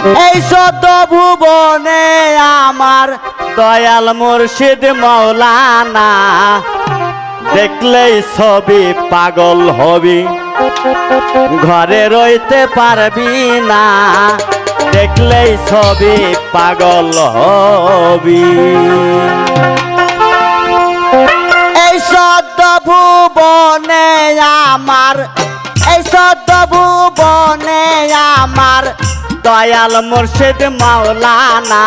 এই সদ্য ভুবনে আমার দয়াল মুর্শিদ মৌলানা, দেখলেই ছবি পাগল হবি, ঘরে রইতে পারবি না, দেখলেই ছবি পাগল হবি। এই সদ্য ভুবনে আমার, এই সদ্য ভুবনে আমার দয়াল মুর্শিদ মৌলানা,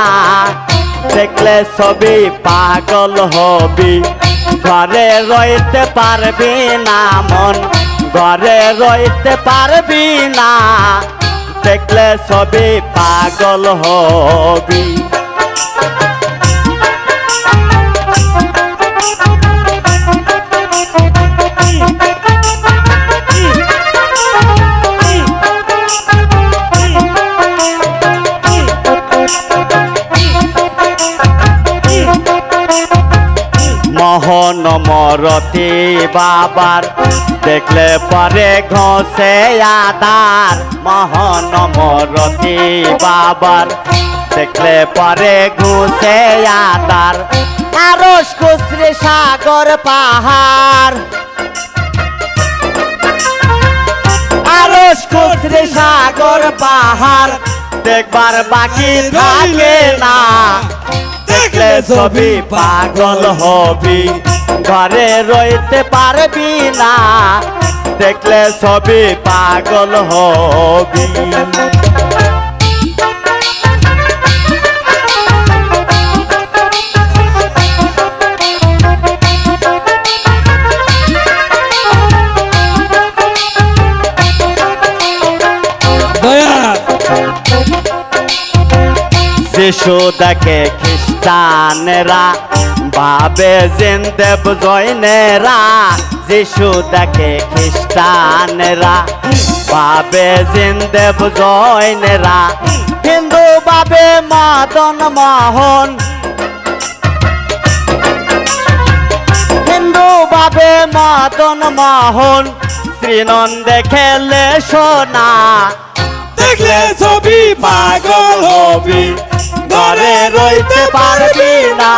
দেখলে ছবি পাগল হবি, ঘরে রইতে পারবি না মন, ঘরে রইতে পারবি না, দেখলে ছবি পাগল হবি। মোহন মরতি বাবার দেখলে পরে ঘষে আদার, মোহন মরতি বাবার দেখলে পরে ঘুষে আদার, আরশ কুশ্রী সাগর পাহাড়, আরশ কুশ্রী সাগর পাহাড় দেখবার বাকি থাকে না, দেখলে ছবি পাগল হবি, ঘরে রইতে পারবি না, দেখলে ছবি পাগল হবি। যশোদাকে খ্রিস্টানেরা ভাবে জিন্দেব জৈনেরা, যশোদাকে খ্রিস্টানেরা ভাবে জিন্দেব জৈনেরা, হিন্দু ভাবে মদন মোহন, হিন্দু ভাবে মদন মোহন, শ্রীনন্দে খেলে সোনা, দেখলে ছবি পাগল হবি, ঘরে রইতে পারবি না,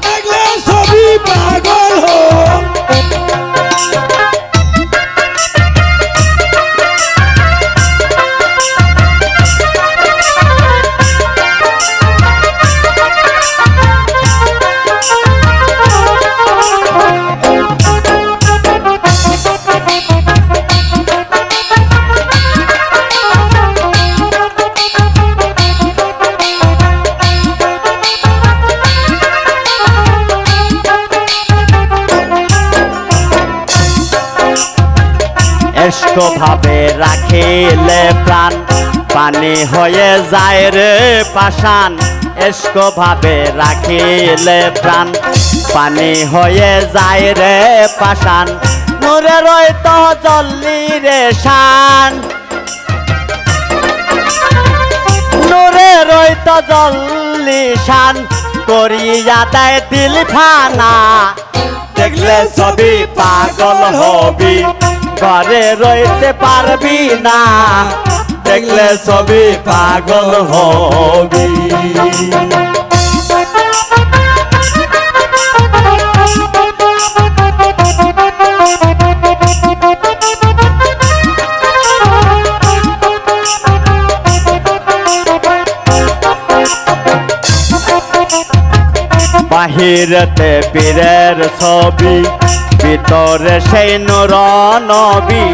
দেখলে ছবি পাগল হবি। এস্ক ভাবে রাখিলে প্রাণ পানি হয়ে যায় রে পাষাণ, এস্ক ভাবে রাখিলে প্রাণ পানি হয়ে যায় রে পাষাণ, নূরে রইত জল্লি রে শান, নূরে রইত জল্লি শান, করিয়া দেয় দিল ফানা, দেখলে ছবি পাগল হবি, ঘরে রইতে পারবি না, দেখলে ছবি পাগল হবি। বাহিরতে পীরের ছবি, ভিতরে সেই নূর নবী,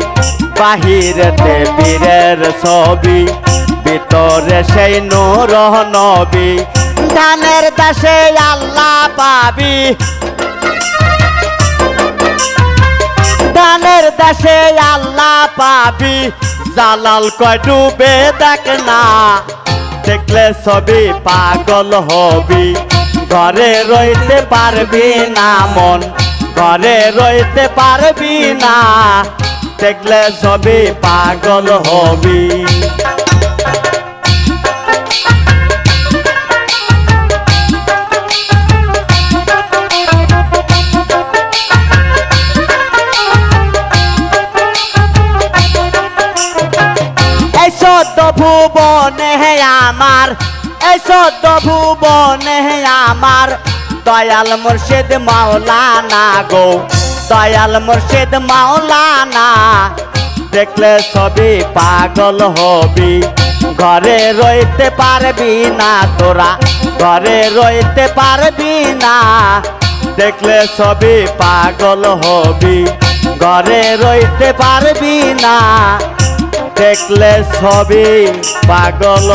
বাহিরতে পীরের ছবি, ভিতরে সেই নূর নবী, ধানের দাসে আল্লাহ পাবি, ধানের দাসে আল্লাহ পাবি, জালাল কয় ডুবে দেখ না, দেখলে ছবি পাগল হবি, ঘরে রইতে পারবি না মন, ঘরে রইতে পারবি না, দেখলে ছবি পাগল হবি। ভুবনে আমার, এই চোদ্দ ভুবনে আমার দয়াল মুর্শিদ মাওলানা গো, দয়াল মুর্শিদ মাওলানা। দেখলে সবই পাগল হবি, ঘরে রইতে পারবি না তোরা, ঘরে রইতে পারবি না। দেখলে সবই পাগল হবি, ঘরে রইতে পারবি না। দেখলে সবই পাগল